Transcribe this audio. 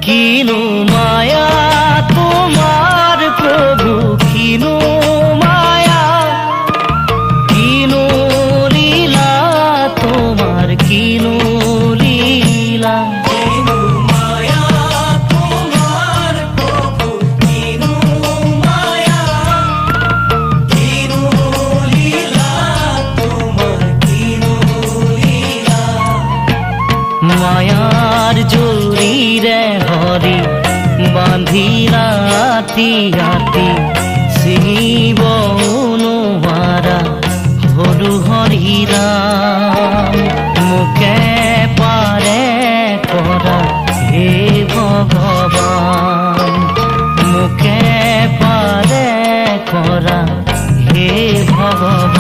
কিনো মায়া তোমার প্রভু, কিনো মায়া, কিনো লীলা তোমার, কিনো লীলা। কিনো মায়া তোমার প্রভু, কিনো মায়া, কিনো লীলা তোমার, কিনো লীলা। মায়ার জরিরে হরি বাঁধি রাতি রাতি, শিব অনুমারা হলু হরিরাম। মুখে পারে করা হে ভগবান, মুখে পারে করা হে ভগবান।